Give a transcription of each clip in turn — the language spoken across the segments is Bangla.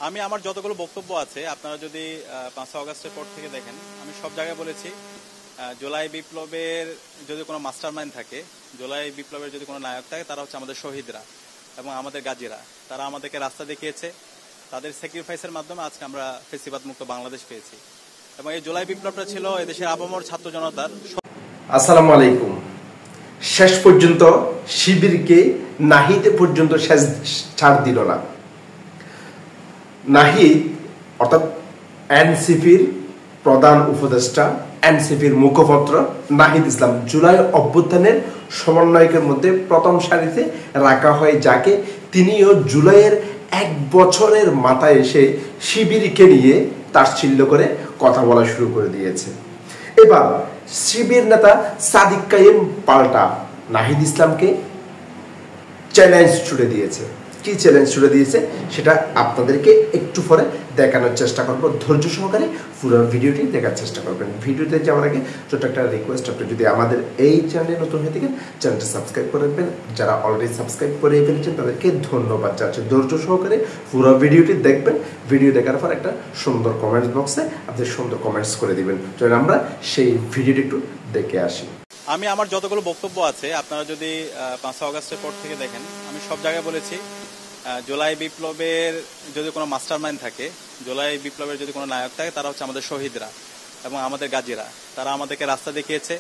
আমি আমার যতগুলো বক্তব্য আছে আপনারা যদি 5 আগস্টের পর থেকে দেখেন, আমি সব জায়গায় বলেছি জুলাই বিপ্লবের যদি কোনো মাস্টারমাইন্ড থাকে, জুলাই বিপ্লবের যদি কোনো নায়ক থাকে, তারা হচ্ছে আমাদের শহীদরা এবং আমাদের গাজীরা। তারা আমাদেরকে রাস্তা দেখিয়েছে, তাদের স্যাক্রিফাইসের মাধ্যমে আজকে আমরা ফেসিবাদ মুক্ত বাংলাদেশ পেয়েছি। এবং এই জুলাই বিপ্লবটা ছিল এদেশের আপামর ছাত্র জনতার। আসসালামু আলাইকুম। শেষ পর্যন্ত শিবিরকে নাহিদে পর্যন্ত শেষ ছাড় দিল না। নাহিদ অর্থাৎ এনসিপির প্রধান উপদেষ্টা, এনসিপির মুখপত্র নাহিদ ইসলাম জুলাই অভ্যুত্থানের সমন্বয়কের মধ্যে প্রথম সারিতে রাখা হয়, যাকে তিনিও জুলাইয়ের 1 বছরের মাথায় এসে শিবিরকে নিয়ে তাচ্ছিল্য করে কথা বলা শুরু করে দিয়েছে। এবার শিবির নেতা সাদিক কায়েম পাল্টা নাহিদ ইসলামকে চ্যালেঞ্জ ছুড়ে দিয়েছে। কি চ্যালেঞ্জ ছুড়ে দিয়েছে সেটা আপনাদেরকে একটু পরে দেখানোর চেষ্টা করব। ধৈর্য সহকারে পুরো ভিডিওটি দেখার চেষ্টা করবেন। ভিডিওতে যাওয়ার আগে ছোট একটা রিকোয়েস্ট, আপনি যদি আমাদের এই চ্যানেলে নতুন হয়ে থাকেন চ্যানেলটা সাবস্ক্রাইব করে রাখবেন। যারা অলরেডি সাবস্ক্রাইব করে ফেলেছেন তাদেরকে ধন্যবাদ জানাচ্ছি। ধৈর্য সহকারে পুরো ভিডিওটি দেখবেন। ভিডিও দেখার পর একটা সুন্দর কমেন্টস বক্সে আপনি সুন্দর কমেন্টস করে দিবেন। চলুন আমরা সেই ভিডিওটি একটু দেখে আসি। আমি আমার যতগুলো বক্তব্য আছে আপনারা যদি 5 আগস্টের পর থেকে দেখেন, আমি সব জায়গায় বলেছি জুলাই বিপ্লবের যদি কোনো মাস্টারমাইন্ড থাকে, জুলাই বিপ্লবের যদি কোনো নায়ক থাকে, তারা হচ্ছে আমাদের শহীদরা এবং আমাদের গাজীরা। তারা আমাদেরকে রাস্তা দেখিয়েছে,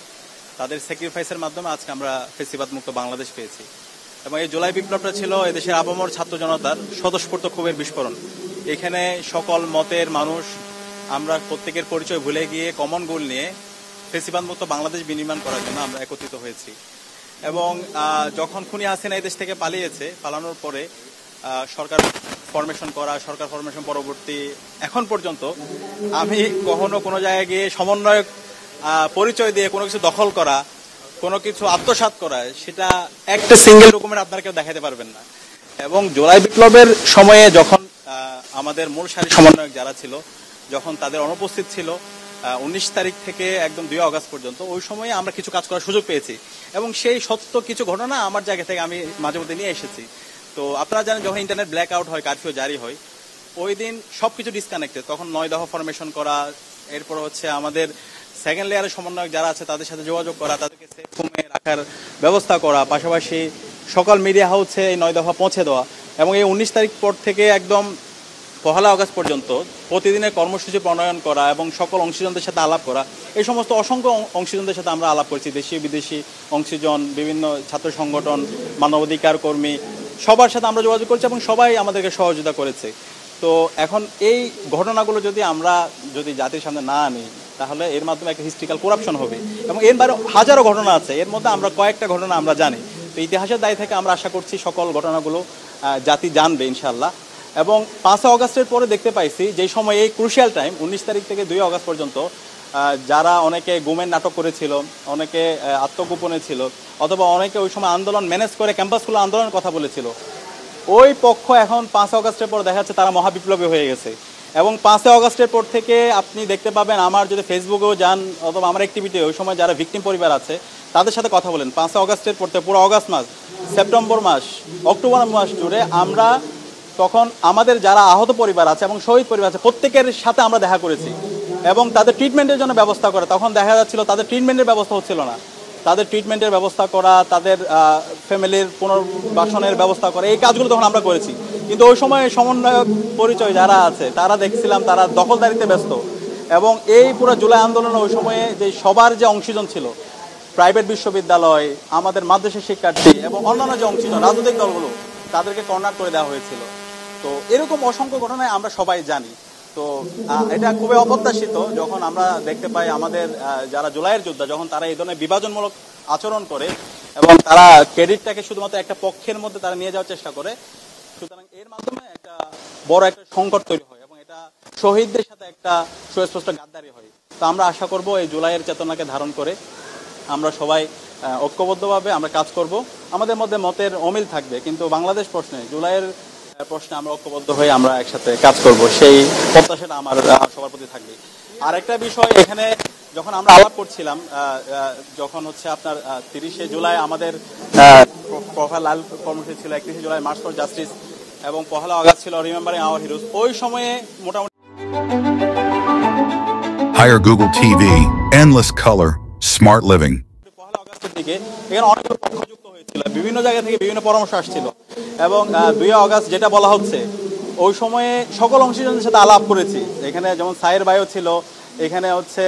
তাদের স্যাক্রিফাইসের মাধ্যমে আজকে আমরা ফেসিবাদ মুক্ত বাংলাদেশ পেয়েছি। এবং এই জুলাই বিপ্লবটা ছিল এদেশের আপামর ছাত্র জনতার স্বতঃস্ফূর্ত ক্ষোভের বিস্ফোরণ। এখানে সকল মতের মানুষ, আমরা প্রত্যেকের পরিচয় ভুলে গিয়ে কমন গোল নিয়ে ফেসিবাদ মুক্ত বাংলাদেশ বিনির্মাণ করার জন্য আমরা একত্রিত হয়েছি। এবং যখন খুনি হাসিনা এই দেশ থেকে পালিয়েছে, পালানোর পরে সরকার ফরমেশন করা, সরকার ফরমেশন পরবর্তী এখন পর্যন্ত আমি কখনো কোনো জায়গায় গিয়ে সমন্বয়ক পরিচয় দিয়ে কোনো কিছু দখল করা, কোনো কিছু আত্মসাৎ করা, সেটা একটা সিঙ্গেল ডকুমেন্ট আপনারা কেউ দেখাতে পারবেন না। এবং জুলাই বিপ্লবের সময়ে যখন আমাদের মূল সারি সমন্বয়ক যারা ছিল, যখন তাদের অনুপস্থিত ছিল 19 তারিখ থেকে একদম 2 আগস্ট পর্যন্ত, ওই সময়ে আমরা কিছু কাজ করার সুযোগ পেয়েছি। এবং সেই সত্য কিছু ঘটনা আমার জায়গা থেকে আমি মাঝে মধ্যে নিয়ে এসেছি। তো আপনারা জানেন যখন ইন্টারনেট ব্ল্যাক আউট হয়, কারফিউ জারি হয়, ওই দিন সবকিছু ডিসকানেক্টেড। তখন 9 দফা ফরমেশন করা, এরপর হচ্ছে আমাদের সেকেন্ড লেয়ারের সমন্বয়ক যারা আছে তাদের সাথে যোগাযোগ করা, তাদেরকে সেফ রুমে রাখার ব্যবস্থা করা, পাশাপাশি সকল মিডিয়া হাউসে এই 9 দফা পৌঁছে দেওয়া। এবং এই 19 তারিখ পর থেকে একদম 1 আগস্ট পর্যন্ত প্রতিদিনের কর্মসূচি প্রণয়ন করা এবং সকল অংশীজনদের সাথে আলাপ করা, এই সমস্ত অসংখ্য অংশীজনদের সাথে আমরা আলাপ করেছি। দেশীয় বিদেশি অংশীজন, বিভিন্ন ছাত্র সংগঠন, মানবাধিকার কর্মী, সবার সাথে আমরা যোগাযোগ করেছি এবং সবাই আমাদেরকে সহযোগিতা করেছে। তো এখন এই ঘটনাগুলো আমরা যদি জাতির সামনে না আনি, তাহলে এর মাধ্যমে একটা হিস্ট্রিক্যাল করাপশন হবে। এবং এর বাইরে হাজারো ঘটনা আছে, এর মধ্যে আমরা কয়েকটা ঘটনা আমরা জানি। তো ইতিহাসের দায় থেকে আমরা আশা করছি সকল ঘটনাগুলো জাতি জানবে ইনশাল্লাহ। এবং 5 আগস্টের পরে দেখতে পাইছি যে সময় এই ক্রুশিয়াল টাইম 19 তারিখ থেকে 2 আগস্ট পর্যন্ত যারা অনেকে গুমের নাটক করেছিল, অনেকে আত্মগোপনে ছিল, অথবা অনেকে ওই সময় আন্দোলন ম্যানেজ করে ক্যাম্পাসগুলো আন্দোলনের কথা বলেছিল, ওই পক্ষ এখন 5 আগস্টের পর দেখা যাচ্ছে তারা মহাবিপ্লবী হয়ে গেছে। এবং 5 আগস্টের পর থেকে আপনি দেখতে পাবেন, আমার যদি ফেসবুকেও যান অথবা আমার অ্যাক্টিভিটি, ওই সময় যারা ভিকটিম পরিবার আছে তাদের সাথে কথা বলেন, 5 আগস্টের পর থেকে পুরো আগস্ট মাস, সেপ্টেম্বর মাস, অক্টোবর মাস জুড়ে আমরা তখন আমাদের যারা আহত পরিবার আছে এবং শহীদ পরিবার আছে প্রত্যেকের সাথে আমরা দেখা করেছি এবং তাদের ট্রিটমেন্টের জন্য ব্যবস্থা করা। তখন দেখা যাচ্ছিল তাদের ট্রিটমেন্টের ব্যবস্থা হচ্ছিল না, তাদের ট্রিটমেন্টের ব্যবস্থা করা, তাদের ফ্যামিলির পুনর্বাসনের ব্যবস্থা করা, এই কাজগুলো তখন আমরা করেছি। কিন্তু ওই সময় সমন্বয়ক পরিচয় যারা আছে তারা দেখছিলাম তারা দখলদারিতে ব্যস্ত। এবং এই পুরো জুলাই আন্দোলনে ওই সময়ে যে সবার যে অংশীজন ছিল, প্রাইভেট বিশ্ববিদ্যালয়, আমাদের মাদ্রাসা শিক্ষার্থী এবং অন্যান্য যে অংশীজন রাজনৈতিক দলগুলো, তাদেরকে কর্নার করে দেওয়া হয়েছিল। তো এরকম অসংখ্য ঘটনায় আমরা সবাই জানি। তো এটা খুবই অপ্রত্যাশিত যখন আমরা দেখতে পাই আমাদের যারা জুলাইয়ের যোদ্ধা, যখন তারা এই ধরনের বিভাজনমূলক আচরণ করে এবং তারা ক্রেডিটটাকে শুধুমাত্র একটা পক্ষের মধ্যে তারা নিয়ে যাওয়ার চেষ্টা করে। সুতরাং এর মাধ্যমে একটা বড় একটা সংকট তৈরি হয় এবং এটা শহীদদের সাথে একটা সুস্পষ্ট গাদ্দারি হয়। তো আমরা আশা করব এই জুলাইয়ের চেতনাকে ধারণ করে আমরা সবাই ঐক্যবদ্ধভাবে আমরা কাজ করব। আমাদের মধ্যে মতের অমিল থাকবে, কিন্তু বাংলাদেশ প্রশ্নে, জুলাইয়ের প্রশ্নে আমরা ঐক্যবদ্ধ হয়ে আমরা একসাথে কাজ করব, সেই প্রত্যাশাটা আমার সবার প্রতি থাকবে। আর একটা বিষয়, এখানে যখন আমরা আলাপ করছিলাম, যখন হচ্ছে আপনার 30শে জুলাই আমাদের প্রোফাইল লাইভ কর্মসূচি ছিল, 31শে জুলাই মার্চ ফর জাস্টিস এবং 1 আগস্ট ছিল রিমেম্বারিং আওয়ার হিরোজ। ওই সময়ে মোটামুটি Hire Google TV, endless color, smart living. 1 আগস্টের দিকে এখানে অনেক পক্ষ যুক্ত হয়েছিল, বিভিন্ন জায়গা থেকে বিভিন্ন পরামর্শ আসছিল এবং 2 আগস্ট যেটা বলা হচ্ছে ওই সময়ে সকল অংশীজনদের সাথে আলাপ করেছি। এখানে যেমন সাইর ভাইও ছিল, এখানে হচ্ছে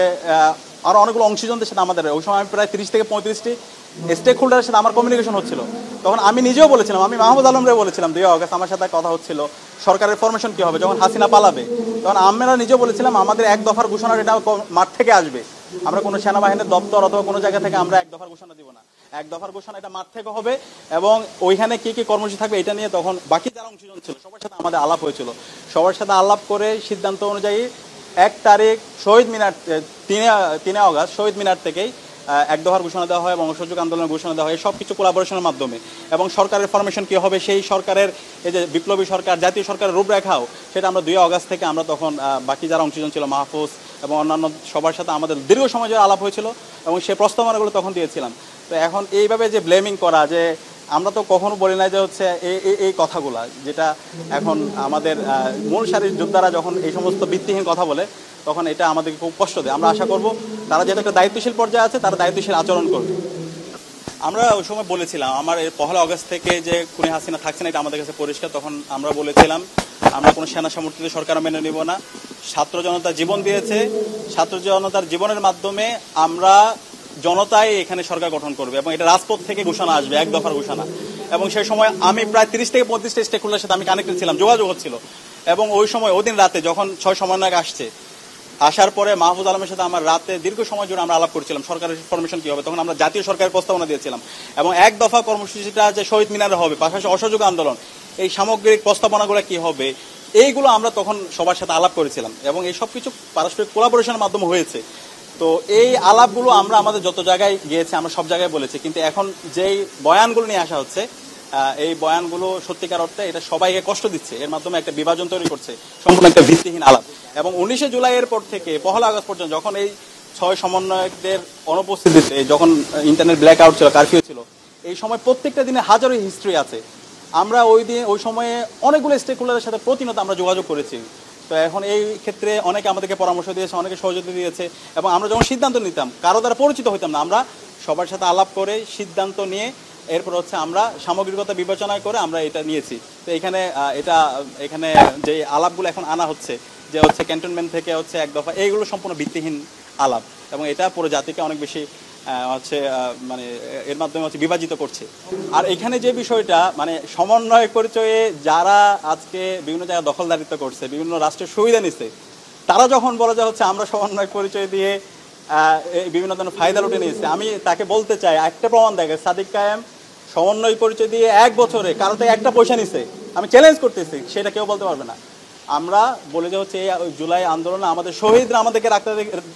আরো অনেকগুলো অংশীজনদের সাথে আমাদের ওই সময় আমি প্রায় 30 থেকে 35টি স্টেক হোল্ডারের সাথে আমার কমিউনিকেশন হচ্ছিল। তখন আমি নিজেও বলেছিলাম, আমি মাহমুদ আলমরে বলেছিলাম 2 আগস্ট আমার সাথে কথা হচ্ছিল সরকারের ফরমেশন কি হবে, যখন হাসিনা পালাবে তখন আমরা নিজেও বলেছিলাম আমাদের 1 দফার ঘোষণা এটা মাঠ থেকে আসবে, আমরা কোনো সেনাবাহিনীর দপ্তর অথবা কোনো জায়গা থেকে আমরা 1 দফার ঘোষণা দিব না, 1 দফার ঘোষণা এটা মাঠ থেকে হবে এবং ওইখানে কি কি কর্মসূচি থাকবে এটা নিয়ে তখন বাকি যারা অংশীজন ছিল সবার সাথে আমাদের আলাপ হয়েছিল। সবার সাথে আলাপ করে সিদ্ধান্ত অনুযায়ী 1 তারিখ শহীদ মিনার 3 আগস্ট শহীদ মিনার থেকেই 1 দফার ঘোষণা দেওয়া হয় এবং অসহযোগ আন্দোলনের ঘোষণা দেওয়া হয়, সব কিছু কোলাবোরেশনের মাধ্যমে। এবং সরকারের ফরমেশন কী হবে, সেই সরকারের এই যে বিপ্লবী সরকার জাতীয় সরকারের রূপরেখাও সেটা আমরা 2 আগস্ট থেকে আমরা তখন বাকি যারা অংশীজন ছিল মাহফুজ এবং অন্যান্য সবার সাথে আমাদের দীর্ঘ সময় ধরে আলাপ হয়েছিল এবং সেই প্রস্তাবনাগুলো তখন দিয়েছিলাম। তো এখন এইভাবে যে ব্লেমিং করা, যে আমরা তো কখনো বলি না যে হচ্ছে এই কথাগুলা, যেটা এখন আমাদের মূল সারির যোদ্ধারা যখন এই সমস্ত ভিত্তিহীন কথা বলে তখন এটা আমাদেরকে খুব কষ্ট দেয়। আমরা আশা করব তারা যেহেতু একটা দায়িত্বশীল পর্যায়ে আছে তারা দায়িত্বশীল আচরণ করবে। আমরা ওই সময় বলেছিলাম আমার 1 আগস্ট থেকে যে খুনি হাসিনা থাকছে না এটা আমাদের কাছে পরিষ্কার। তখন আমরা বলেছিলাম আমরা কোনো সেনা সমর্থিত সরকার মেনে নিব না, ছাত্র জনতা জীবন দিয়েছে, ছাত্র জনতার জীবনের মাধ্যমে আমরা জনতাই এখানে সরকার গঠন করবে এবং এটা রাজপথ থেকে ঘোষণা আসবে 1 দফার ঘোষণা। এবং সেই সময় আমি প্রায় 30 থেকে 35টা স্টেক হোল্ডারের সাথে আমি কানেক্টেড ছিলাম, যোগাযোগ হচ্ছিল। এবং ওই সময় ওই দিন রাতে যখন 6 সমন্বয়ক আসার পরে মাহফুজ আলমের সাথে আমার রাতে দীর্ঘ সময় জুড়ে আমরা আলাপ করছিলাম সরকারের ফরমেশন কি হবে। তখন আমরা জাতীয় সরকারের প্রস্তাবনা দিয়েছিলাম এবং 1 দফা কর্মসূচিটা যে শহীদ মিনারে হবে, পাশাপাশি অসহযোগ আন্দোলন, এই সামগ্রিক প্রস্তাবনাগুলো কি হবে এইগুলো আমরা তখন সবার সাথে আলাপ করেছিলাম এবং এই সব কিছু পারস্পরিক কোলাবোরেশনের মাধ্যমে হয়েছে। তো এই আলাপগুলো আমরা আমাদের যত জায়গায় গিয়েছি আমরা সব জায়গায় বলেছি, কিন্তু এখন যেই বয়ানগুলো নিয়ে আসা হচ্ছে এই বয়ানগুলো সত্যিকার অর্থে এটা সবাইকে কষ্ট দিচ্ছে, এর মাধ্যমে একটা বিভাজন তৈরি করছে, সম্পূর্ণ একটা ভিত্তিহীন আলাপ। এবং 19 জুলাইয়ের পর থেকে 1 আগস্ট পর্যন্ত যখন এই 6 সমন্বয়কদের অনুপস্থিতিতে যখন ইন্টারনেট ব্ল্যাক আউট ছিল, কারফিউ ছিল, এই সময় প্রত্যেকটা দিনে হাজারো হিস্ট্রি আছে। আমরা ওই সময়ে অনেকগুলো স্টেক হোল্ডারের সাথে প্রতিনিয়ত আমরা যোগাযোগ করেছি। তো এখন এই ক্ষেত্রে অনেকে আমাদেরকে পরামর্শ দিয়েছে, অনেকে সহযোগিতা দিয়েছে এবং আমরা যখন সিদ্ধান্ত নিতাম কারো দ্বারা পরিচিত হইতাম না, আমরা সবার সাথে আলাপ করে সিদ্ধান্ত নিয়ে এরপর হচ্ছে আমরা সামগ্রিকতা বিবেচনা করে আমরা এটা নিয়েছি। তো এখানে যে আলাপগুলো এখন আনা হচ্ছে যে হচ্ছে ক্যান্টনমেন্ট থেকে হচ্ছে 1 দফা, এইগুলো সম্পূর্ণ ভিত্তিহীন আলাপ এবং এটা পুরো জাতিকে অনেক বেশি হচ্ছে মানে এর মাধ্যমে হচ্ছে বিভাজিত করছে। আর এখানে যে বিষয়টা মানে সমন্বয় পরিচয়ে যারা আজকে বিভিন্ন জায়গায় দখলদারিত্ব করছে, বিভিন্ন রাষ্ট্রের সুবিধা নিচ্ছে, তারা যখন বলে যে হচ্ছে আমরা সমন্বয় পরিচয় দিয়ে বিভিন্ন ধরনের ফায়দা লুটে নিয়েছে, আমি তাকে বলতে চাই একটা প্রমাণ দেখে সাদিক কায়েম সমন্বয় পরিচয় দিয়ে 1 বছরে কারো থেকে 1টা পয়সা নিছে, আমি চ্যালেঞ্জ করতেছি, সেটা কেউ বলতে পারবে না। আমরা বলে যে হচ্ছে এই জুলাই আন্দোলনে আমাদের শহীদরা আমাদেরকে রাখতে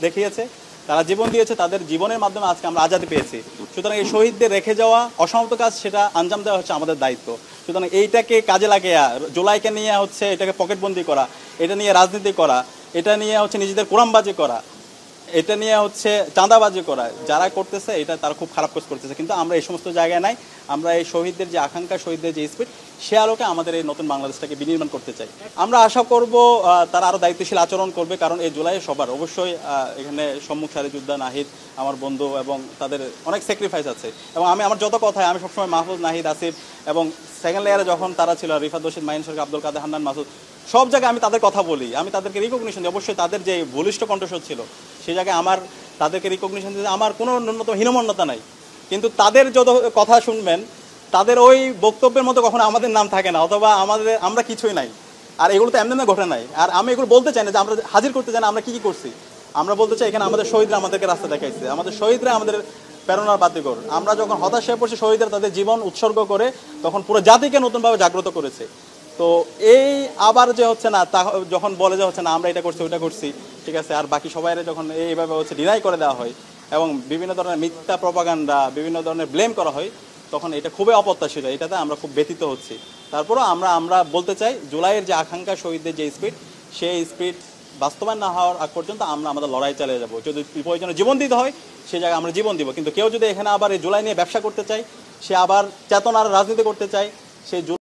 দেখিয়েছে, তারা জীবন দিয়েছে, তাদের জীবনের মাধ্যমে আজকে আমরা আজাদি পেয়েছি। সুতরাং এই শহীদদের রেখে যাওয়া অসমাপ্ত কাজ সেটা আঞ্জাম দেওয়া হচ্ছে আমাদের দায়িত্ব। সুতরাং এইটাকে কাজে লাগিয়ে জুলাইকে নিয়ে হচ্ছে এটাকে পকেটবন্দি করা, এটা নিয়ে রাজনীতি করা, এটা নিয়ে হচ্ছে নিজেদের কোরামবাজি করা, এটা নিয়ে হচ্ছে চাঁদাবাজি করা, যারা করতেছে এটা তারা খুব খারাপ কাজ করতেছে। কিন্তু আমরা এই সমস্ত জায়গায় নাই, আমরা এই শহীদদের যে আকাঙ্ক্ষা, শহীদদের যে স্পিরিট, সে আলোকে আমাদের এই নতুন বাংলাদেশটাকে বিনির্মাণ করতে চাই। আমরা আশা করব তারা আরও দায়িত্বশীল আচরণ করবে, কারণ এই জুলাই সবার অবশ্যই এখানে সম্মুখ সারি যোদ্ধা নাহিদ আমার বন্ধু এবং তাদের অনেক স্যাক্রিফাইস আছে। এবং আমি আমার যত কথায় আমি সবসময় মাহফুজ, নাহিদ, আসিফ এবং সেকেন্ড লেয়ারে যখন তারা ছিল রিফাত রশিদ, মাইন সরকার, আব্দুল কাদের, হান্নান মাসুদ, সব জায়গায় আমি তাদের কথা বলি, আমি তাদেরকে রিকগনিশন দিই। অবশ্যই তাদের যে বলিষ্ঠ কণ্ঠস্বর ছিল সেই জায়গায় আমার তাদেরকে রিকগনিশন দিতে আমার কোনো ন্যূনতম হীনমন্যতা নাই। কিন্তু তাদের যত কথা শুনবেন তাদের ওই বক্তব্যের মতো কখনো আমাদের নাম থাকে না, অথবা আমরা কিছুই নাই। আর এগুলো তো এমনি ঘটে নাই। আর আমি এগুলো বলতে চাই না যে আমরা হাজির করতে চাই না আমরা কি করছি, আমরা বলতে চাই এখানে আমাদের শহীদরা আমাদেরকে রাস্তা দেখাইছে, আমাদের শহীদরা আমাদের প্রেরণার বাতিঘর। আমরা যখন হতাশ হয়ে পড়ছি, শহীদরা তাদের জীবন উৎসর্গ করে তখন পুরো জাতিকে নতুনভাবে জাগ্রত করেছে। তো এই আবার যে হচ্ছে না, তা যখন বলে যে হচ্ছে না আমরা এটা করছি ওইটা করছি, ঠিক আছে, আর বাকি সবাই যখন এইভাবে হচ্ছে ডিনাই করে দেওয়া হয় এবং বিভিন্ন ধরনের মিথ্যা প্রপাগান্ডা, বিভিন্ন ধরনের ব্লেম করা হয়, তখন এটা খুবই অপ্রত্যাশিত। এটাতে আমরা খুব ব্যথিত হচ্ছি। তারপরও আমরা বলতে চাই জুলাইয়ের যে আকাঙ্ক্ষা, শহীদদের যে স্পিড, সেই স্পিড বাস্তবায়ন না হওয়ার আগ পর্যন্ত আমরা আমাদের লড়াই চালিয়ে যাবো। যদি প্রয়োজনে জীবন দিতে হয় সেই জায়গায় আমরা জীবন দিব। কিন্তু কেউ যদি এখানে আবার এই জুলাই নিয়ে ব্যবসা করতে চায়, সে আবার চেতনার রাজনীতি করতে চায়, সেই